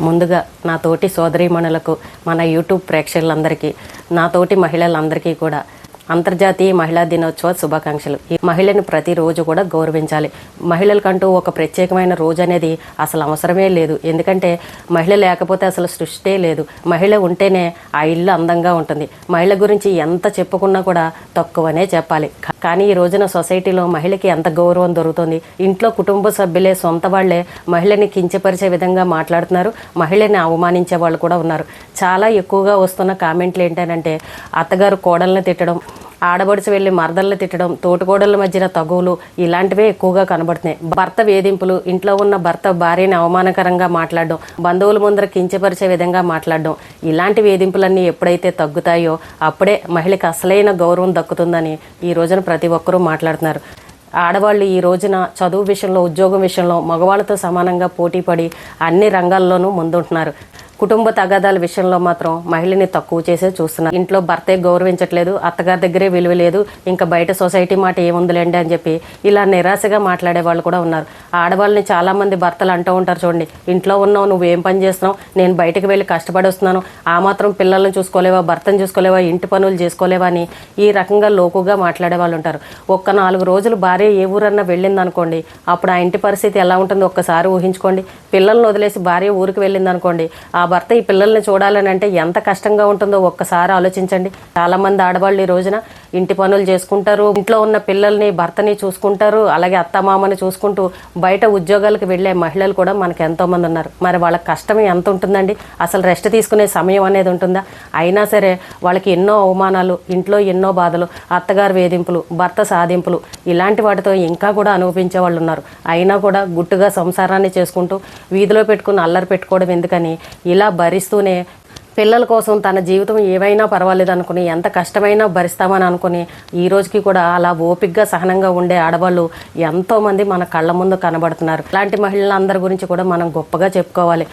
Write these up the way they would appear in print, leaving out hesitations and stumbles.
ముందుగా నా తోటి సోదరీమణులకు, మన యూట్యూబ్ ప్రేక్షకులందరికీ, నా తోటి మహిళలందరికీ కూడా అంతర్జాతీయ మహిళా దినోత్సవ శుభాకాంక్షలు. ఈ మహిళను ప్రతిరోజు కూడా గౌరవించాలి. మహిళలకంటూ ఒక ప్రత్యేకమైన రోజు అనేది అసలు అవసరమే లేదు. ఎందుకంటే మహిళ లేకపోతే అసలు సృష్టే లేదు. మహిళ ఉంటేనే ఆ ఇల్లు అందంగా ఉంటుంది. మహిళ గురించి ఎంత చెప్పుకున్నా కూడా తక్కువనే చెప్పాలి. కానీ ఈ రోజున సొసైటీలో మహిళకి ఎంత గౌరవం దొరుకుతుంది. ఇంట్లో కుటుంబ సభ్యులే, సొంత వాళ్లే మహిళని కించపరిచే విధంగా మాట్లాడుతున్నారు. మహిళని అవమానించే వాళ్ళు కూడా ఉన్నారు. చాలా ఎక్కువగా వస్తున్న కామెంట్లు ఏంటంటే అత్తగారు కోడల్ని తిట్టడం, ఆడబడుచు వెళ్ళి మరదల్ని తిట్టడం, తోటికోడళ్ళ మధ్యన తగువులు, ఇలాంటివే ఎక్కువగా కనబడుతున్నాయి. భర్త వేధింపులు, ఇంట్లో ఉన్న భర్త భార్యని అవమానకరంగా మాట్లాడడం, బంధువుల ముందర కించపరిచే విధంగా మాట్లాడడం, ఇలాంటి వేధింపులన్నీ ఎప్పుడైతే తగ్గుతాయో అప్పుడే మహిళకి అసలైన గౌరవం దక్కుతుందని ఈ రోజున ప్రతి ఒక్కరూ మాట్లాడుతున్నారు. ఆడవాళ్ళు ఈ రోజున చదువు విషయంలో, ఉద్యోగం విషయంలో మగవాళ్ళతో సమానంగా పోటీపడి అన్ని రంగాల్లోనూ ముందుంటున్నారు. కుటుంబ తగాదాల విషయంలో మాత్రం మహిళని తక్కువ చేసే చూస్తున్నారు. ఇంట్లో భర్తే గౌరవించట్లేదు, అత్తగారి దగ్గరే విలువ లేదు, ఇంకా బయట సొసైటీ మాట ఏముందిలేండి అని చెప్పి ఇలా నిరాశగా మాట్లాడే వాళ్ళు కూడా ఉన్నారు. ఆడవాళ్ళని చాలామంది భర్తలు అంటూ ఉంటారు, చూడండి, ఇంట్లో ఉన్నావు, నువ్వు ఏం పని చేస్తున్నావు, నేను బయటకు వెళ్ళి కష్టపడి వస్తున్నాను, ఆ మాత్రం పిల్లల్ని చూసుకోలేవా, భర్తను చూసుకోలేవా, ఇంటి పనులు చేసుకోలేవా అని ఈ రకంగా లోకుగా మాట్లాడే వాళ్ళు ఉంటారు. ఒక్క 4 రోజులు భార్య ఏ ఊరన్నా వెళ్ళింది అనుకోండి, అప్పుడు ఆ ఇంటి పరిస్థితి ఎలా ఉంటుందో ఒక్కసారి ఊహించుకోండి. పిల్లల్ని వదిలేసి భార్య ఊరికి వెళ్ళింది అనుకోండి, ఆ భర్త ఈ పిల్లల్ని చూడాలని అంటే ఎంత కష్టంగా ఉంటుందో ఒక్కసారి ఆలోచించండి. చాలామంది ఆడవాళ్ళు ఈ రోజున ఇంటి పనులు చేసుకుంటారు, ఇంట్లో ఉన్న పిల్లల్ని, భర్తని చూసుకుంటారు, అలాగే అత్తమామని చూసుకుంటూ బయట ఉద్యోగాలకు వెళ్ళే మహిళలు కూడా మనకు ఎంతోమంది ఉన్నారు. మరి వాళ్ళ కష్టం ఎంత ఉంటుందండి? అసలు రెస్ట్ తీసుకునే సమయం అనేది ఉంటుందా? అయినా సరే వాళ్ళకి ఎన్నో అవమానాలు, ఇంట్లో ఎన్నో బాధలు, అత్తగారు వేధింపులు, భర్త సాధింపులు, ఇలాంటి వాటితో ఇంకా కూడా అనుభవించే వాళ్ళు ఉన్నారు. అయినా కూడా గుట్టుగా సంసారాన్ని చేసుకుంటూ వీధిలో పెట్టుకుని అల్లరి పెట్టుకోవడం ఎందుకని ఇలా భరిస్తూనే పిల్లల కోసం తన జీవితం ఏవైనా పర్వాలేదు అనుకుని, ఎంత కష్టమైనా భరిస్తామని అనుకుని ఈ రోజుకి కూడా అలా ఓపికగా సహనంగా ఉండే ఆడవాళ్ళు ఎంతోమంది మన కళ్ళ ముందు కనబడుతున్నారు. ఇలాంటి మహిళలందరి గురించి కూడా మనం గొప్పగా చెప్పుకోవాలి.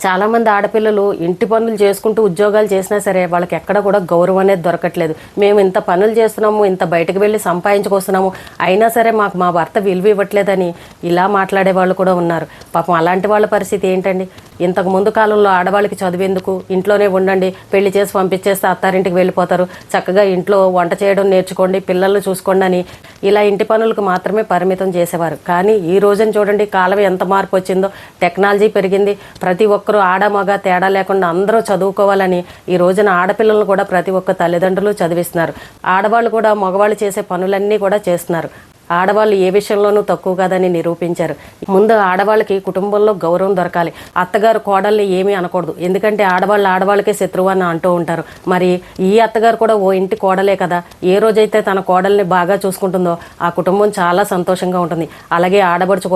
చాలామంది ఆడపిల్లలు ఇంటి పనులు చేసుకుంటూ ఉద్యోగాలు చేసినా సరే వాళ్ళకి ఎక్కడ కూడా గౌరవం అనేది దొరకట్లేదు. మేము ఇంత పనులు చేస్తున్నాము, ఇంత బయటకు వెళ్ళి సంపాదించుకొస్తున్నాము, అయినా సరే మాకు మా భర్త విలువ ఇవ్వట్లేదని ఇలా మాట్లాడే వాళ్ళు కూడా ఉన్నారు. పాపం అలాంటి వాళ్ళ పరిస్థితి ఏంటండి? ఇంతకు ముందు కాలంలో ఆడవాళ్ళకి చదివేందుకు, ఇంట్లోనే ఉండండి, పెళ్లి చేసి పంపించేస్తే అత్తారింటికి వెళ్ళిపోతారు, చక్కగా ఇంట్లో వంట చేయడం నేర్చుకోండి, పిల్లల్ని చూసుకోండి అని ఇలా ఇంటి పనులకు మాత్రమే పరిమితం చేసేవారు. కానీ ఈ రోజున చూడండి, కాలం ఎంత మార్పు వచ్చిందో, టెక్నాలజీ పెరిగింది. ప్రతి ఒక్కరూ ఆడ మగ తేడా లేకుండా అందరూ చదువుకోవాలని ఈ రోజున ఆడపిల్లలను కూడా ప్రతి ఒక్క తల్లిదండ్రులు చదివిస్తున్నారు. ఆడవాళ్ళు కూడా మగవాళ్ళు చేసే పనులన్నీ కూడా చేస్తున్నారు. ఆడవాళ్ళు ఏ విషయంలోనూ తక్కువ కాదని నిరూపించారు. ముందు ఆడవాళ్ళకి కుటుంబంలో గౌరవం దొరకాలి. అత్తగారు కోడల్ని ఏమీ అనకూడదు, ఎందుకంటే ఆడవాళ్ళకే శత్రువు అని అంటూ ఉంటారు. మరి ఈ అత్తగారు కూడా ఓ ఇంటి కోడలే కదా, ఏ రోజైతే తన కోడల్ని బాగా చూసుకుంటుందో ఆ కుటుంబం చాలా సంతోషంగా ఉంటుంది. అలాగే ఆడబడుచు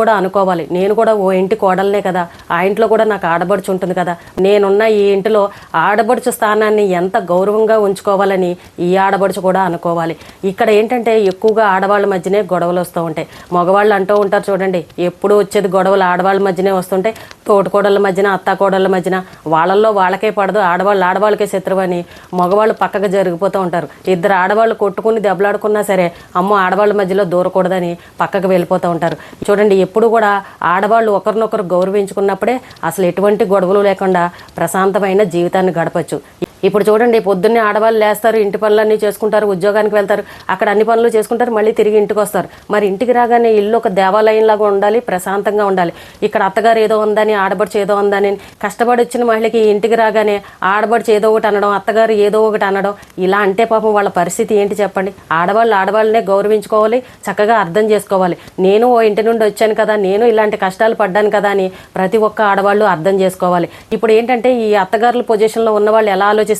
కూడా అనుకోవాలి, నేను కూడా ఓ ఇంటి కోడలనే కదా, ఆ ఇంట్లో కూడా నాకు ఆడబడుచు ఉంటుంది కదా, నేనున్న ఈ ఇంటిలో ఆడబడుచు స్థానాన్ని ఎంత గౌరవంగా ఉంచుకోవాలని ఈ ఆడబడుచు కూడా అనుకోవాలి. ఇక్కడ ఏంటంటే ఎక్కువగా ఆడవాళ్ళ మధ్యనే గొడవలు వస్తూ ఉంటాయి. మగవాళ్ళు అంటూ ఉంటారు, చూడండి, ఎప్పుడు వచ్చేది గొడవలు ఆడవాళ్ళ మధ్యనే వస్తుంటాయి, తోటికోడళ్ళ మధ్యన, అత్తాకోడళ్ళ మధ్యన, వాళ్ళల్లో వాళ్ళకే పడదు, ఆడవాళ్ళకే శత్రువు అని మగవాళ్ళు పక్కకు జరిగిపోతూ ఉంటారు. ఇద్దరు ఆడవాళ్ళు కొట్టుకుని దెబ్బలాడుకున్నా సరే అమ్మో ఆడవాళ్ళ మధ్యలో దూరకూడదని పక్కకు వెళ్ళిపోతూ ఉంటారు. చూడండి, ఎప్పుడు కూడా ఆడవాళ్ళు ఒకరినొకరు గౌరవించుకున్నప్పుడే అసలు ఎటువంటి గొడవలు లేకుండా ప్రశాంతమైన జీవితాన్ని గడపచ్చు. ఇప్పుడు చూడండి, పొద్దున్నే ఆడవాళ్ళు లేస్తారు, ఇంటి పనులన్నీ చేసుకుంటారు, ఉద్యోగానికి వెళ్తారు, అక్కడ అన్ని పనులు చేసుకుంటారు, మళ్ళీ తిరిగి ఇంటికి వస్తారు. మరి ఇంటికి రాగానే ఇల్లు ఒక దేవాలయంలాగా ఉండాలి, ప్రశాంతంగా ఉండాలి. ఇక్కడ అత్తగారు ఏదో ఉందని, ఆడబడుచు ఏదో ఉందని, కష్టపడి వచ్చిన మహిళకి ఇంటికి రాగానే ఆడబడుచు ఏదో ఒకటి అనడం, అత్తగారు ఏదో ఒకటి అనడం, ఇలా అంటే పాపం వాళ్ళ పరిస్థితి ఏంటి చెప్పండి? ఆడవాళ్ళనే గౌరవించుకోవాలి, చక్కగా అర్థం చేసుకోవాలి. నేను ఓ ఇంటి నుండి వచ్చాను కదా, నేను ఇలాంటి కష్టాలు పడ్డాను కదా అని ప్రతి ఒక్క ఆడవాళ్ళు అర్థం చేసుకోవాలి. ఇప్పుడు ఏంటంటే ఈ అత్తగారుల పొజిషన్లో ఉన్న వాళ్ళు ఎలా ఆలోచిస్తారంటే,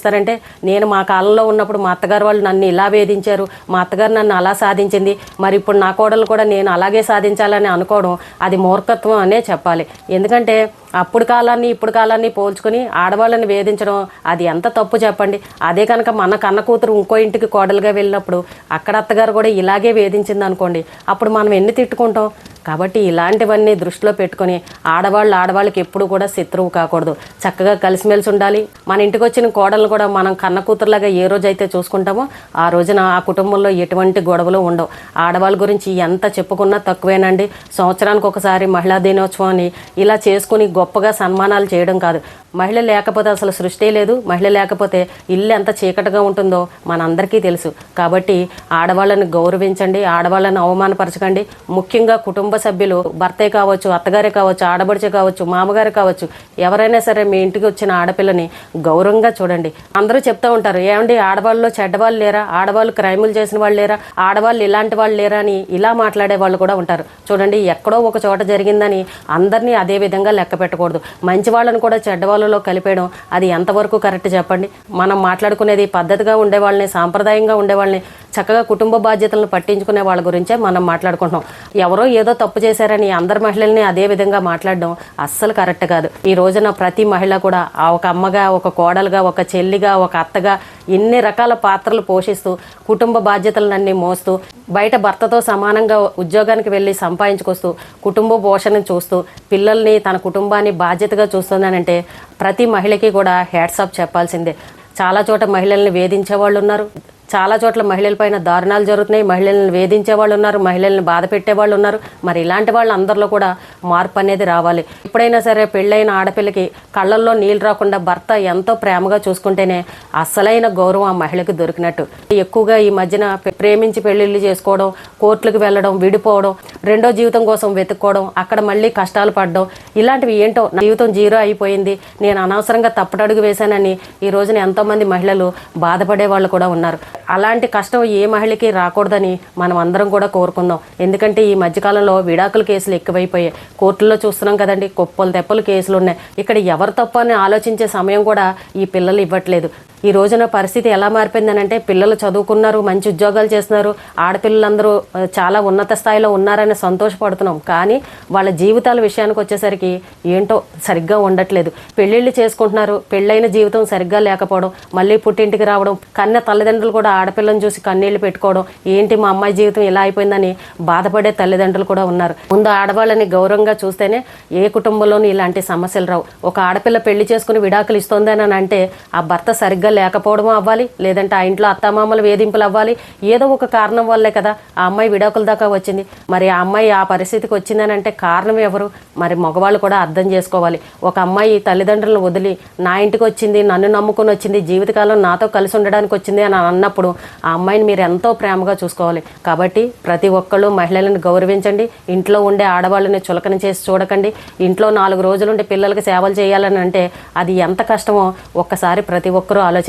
నేను మా కాలంలో ఉన్నప్పుడు మా అత్తగారు వాళ్ళు నన్ను ఇలా వేధించారు, మా అత్తగారు నన్ను అలా సాధించింది, మరి ఇప్పుడు నా కోడలు కూడా నేను అలాగే సాధించాలని అనుకోవడం అది మూర్ఖత్వం అనే చెప్పాలి. ఎందుకంటే అప్పుడు కాలాన్ని ఇప్పుడు కాలాన్ని పోల్చుకుని ఆడవాళ్ళని వేధించడం అది ఎంత తప్పు చెప్పండి? అదే కనుక మన కన్న కూతురు ఇంకో ఇంటికి కోడలుగా వెళ్ళినప్పుడు అక్కడ అత్తగారు కూడా ఇలాగే వేధించింది అనుకోండి, అప్పుడు మనం ఎన్ని తిట్టుకుంటాం? కాబట్టి ఇలాంటివన్నీ దృష్టిలో పెట్టుకొని ఆడవాళ్ళకి ఎప్పుడు కూడా శత్రువు కాకూడదు, చక్కగా కలిసిమెలిసి ఉండాలి. మన ఇంటికి వచ్చిన కోడలను కూడా మనం కన్న కూతురులాగా ఏ రోజైతే చూసుకుంటామో ఆ రోజున ఆ కుటుంబంలో ఎటువంటి గొడవలు ఉండవు. ఆడవాళ్ళ గురించి ఎంత చెప్పుకున్నా తక్కువేనండి. సంవత్సరానికి ఒకసారి మహిళా దినోత్సవం అని ఇలా చేసుకుని గొప్పగా సన్మానాలు చేయడం కాదు. మహిళ లేకపోతే అసలు సృష్టి లేదు. మహిళ లేకపోతే ఇల్లు ఎంత చీకటిగా ఉంటుందో మనందరికీ తెలుసు. కాబట్టి ఆడవాళ్ళని గౌరవించండి, ఆడవాళ్ళని అవమానపరచకండి. ముఖ్యంగా కుటుంబ సభ్యులు, భర్తే కావచ్చు, అత్తగారే కావచ్చు, ఆడబడిచే కావచ్చు, మామగారు కావచ్చు, ఎవరైనా సరే మీ ఇంటికి వచ్చిన ఆడపిల్లని గౌరవంగా చూడండి. అందరూ చెప్తూ ఉంటారు, ఏమండి ఆడవాళ్ళు చెడ్డవాళ్ళు లేరా, ఆడవాళ్ళు క్రైములు చేసిన వాళ్ళు లేరా, ఆడవాళ్ళు ఇలాంటి వాళ్ళు లేరా అని ఇలా మాట్లాడే వాళ్ళు కూడా ఉంటారు. చూడండి, ఎక్కడో ఒక చోట జరిగిందని అందరినీ అదే విధంగా లెక్క పెట్టకూడదు. మంచి వాళ్ళని కూడా చెడ్డవాళ్ళలో కలిపేయడం అది ఎంతవరకు కరెక్ట్ చెప్పండి. మనం మాట్లాడుకునేది పద్ధతిగా ఉండేవాళ్ళని, సాంప్రదాయంగా ఉండేవాళ్ళని, చక్కగా కుటుంబ బాధ్యతలను పట్టించుకునే వాళ్ళ గురించే మనం మాట్లాడుకుంటున్నాం. ఎవరో ఏదో తప్పు చేశారని అందరి మహిళల్ని అదే విధంగా మాట్లాడడం అస్సలు కరెక్ట్ కాదు. ఈ రోజున ప్రతి మహిళ కూడా ఒక అమ్మగా, ఒక కోడలుగా, ఒక చెల్లిగా, ఒక అత్తగా ఎన్ని రకాల పాత్రలు పోషిస్తూ కుటుంబ బాధ్యతలన్నీ మోస్తూ బయట భర్తతో సమానంగా ఉద్యోగానికి వెళ్ళి సంపాదించుకొస్తూ కుటుంబ పోషణను చూస్తూ పిల్లల్ని, తన కుటుంబాన్ని బాధ్యతగా చూస్తుందనంటే ప్రతి మహిళకి కూడా హ్యాట్స్ ఆఫ్ చెప్పాల్సిందే. చాలా చోట మహిళల్ని వేధించే వాళ్ళు ఉన్నారు, చాలా చోట్ల మహిళలపైన దారుణాలు జరుగుతున్నాయి, మహిళలను వేధించే వాళ్ళు ఉన్నారు, మహిళలను బాధ పెట్టే వాళ్ళు ఉన్నారు. మరి ఇలాంటి వాళ్ళు అందరిలో కూడా మార్పు అనేది రావాలి. ఎప్పుడైనా సరే పెళ్ళైన ఆడపిల్లకి కళ్ళల్లో నీళ్ళు రాకుండా భర్త ఎంతో ప్రేమగా చూసుకుంటేనే అసలైన గౌరవం ఆ మహిళకి దొరికినట్టు. ఎక్కువగా ఈ మధ్యన ప్రేమించి పెళ్ళిళ్ళు చేసుకోవడం, కోర్టులకు వెళ్ళడం, విడిపోవడం, రెండో జీవితం కోసం వెతుక్కోవడం, అక్కడ మళ్ళీ కష్టాలు పడడం, ఇలాంటివి ఏంటో. నా జీవితం జీరో అయిపోయింది, నేను అనవసరంగా తప్పటడుగు వేశానని ఈ రోజున ఎంతోమంది మహిళలు బాధపడే వాళ్ళు కూడా ఉన్నారు. అలాంటి కష్టం ఏ మహిళకి రాకూడదని మనం అందరం కూడా కోరుకుందాం. ఎందుకంటే ఈ మధ్యకాలంలో విడాకుల కేసులు ఎక్కువైపోయాయి. కోర్టుల్లో చూస్తున్నాం కదండి, కుప్పలు తెప్పలు కేసులు ఉన్నాయి. ఇక్కడ ఎవరు తప్పు అని ఆలోచించే సమయం కూడా ఈ పిల్లలు ఇవ్వట్లేదు. ఈ రోజున పరిస్థితి ఎలా మారిపోయిందనంటే పిల్లలు చదువుకున్నారు, మంచి ఉద్యోగాలు చేస్తున్నారు, ఆడపిల్లలందరూ చాలా ఉన్నత స్థాయిలో ఉన్నారని సంతోషపడుతున్నాం. కానీ వాళ్ళ జీవితాల విషయానికి వచ్చేసరికి ఏంటో సరిగ్గా ఉండట్లేదు. పెళ్ళిళ్ళు చేసుకుంటున్నారు, పెళ్ళైన జీవితం సరిగ్గా లేకపోవడం, మళ్ళీ పుట్టింటికి రావడం, కన్న తల్లిదండ్రులు కూడా ఆడపిల్లని చూసి కన్నీళ్లు పెట్టుకోవడం, ఏంటి మా అమ్మాయి జీవితం ఇలా అయిపోయిందని బాధపడే తల్లిదండ్రులు కూడా ఉన్నారు. ముందు ఆడవాళ్ళని గౌరవంగా చూస్తేనే ఏ కుటుంబంలోనూ ఇలాంటి సమస్యలు రావు. ఒక ఆడపిల్ల పెళ్లి చేసుకుని విడాకులు ఇస్తోందని అంటే ఆ భర్త సరిగ్గా లేకపోవడం అవ్వాలి, లేదంటే ఆ ఇంట్లో అత్తామామల వేధింపులు అవ్వాలి. ఏదో ఒక కారణం వల్లే కదా ఆ అమ్మాయి విడాకుల దాకా వచ్చింది. మరి ఆ అమ్మాయి ఆ పరిస్థితికి వచ్చిందని అంటే కారణం ఎవరు? మరి మగవాళ్ళు కూడా అర్థం చేసుకోవాలి. ఒక అమ్మాయి తల్లిదండ్రులను వదిలి నా ఇంటికి వచ్చింది, నన్ను నమ్ముకొని వచ్చింది, జీవితకాలం నాతో కలిసి ఉండడానికి వచ్చింది అని అన్నప్పుడు ఆ అమ్మాయిని మీరు ఎంతో ప్రేమగా చూసుకోవాలి. కాబట్టి ప్రతి ఒక్కళ్ళు మహిళలను గౌరవించండి. ఇంట్లో ఉండే ఆడవాళ్ళని చులకన చేసి చూడకండి. ఇంట్లో 4 రోజులుండి పిల్లలకి సేవలు చేయాలని అంటే అది ఎంత కష్టమో ఒక్కసారి ప్రతి ఒక్కరూ ఆలోచించాలి.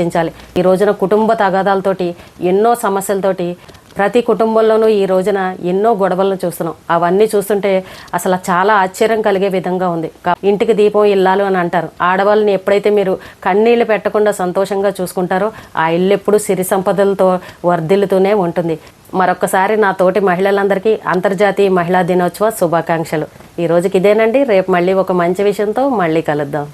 ఈ రోజున కుటుంబ తగాదాలతోటి, ఎన్నో సమస్యలతోటి ప్రతి కుటుంబంలోనూ ఈ రోజున ఎన్నో గొడవలను చూస్తున్నాం. అవన్నీ చూస్తుంటే అసలు చాలా ఆశ్చర్యం కలిగే విధంగా ఉంది. ఇంటికి దీపం ఇల్లాలు అని అంటారు. ఆడవాళ్ళని ఎప్పుడైతే మీరు కన్నీళ్లు పెట్టకుండా సంతోషంగా చూసుకుంటారో ఆ ఇల్లు ఎప్పుడు సిరి సంపదలతో వర్ధిల్లుతూనే ఉంటుంది. మరొకసారి నా తోటి మహిళలందరికీ అంతర్జాతీయ మహిళా దినోత్సవ శుభాకాంక్షలు. ఈ రోజుకి ఇదేనండి. రేపు మళ్ళీ ఒక మంచి విషయంతో మళ్ళీ కలుద్దాం.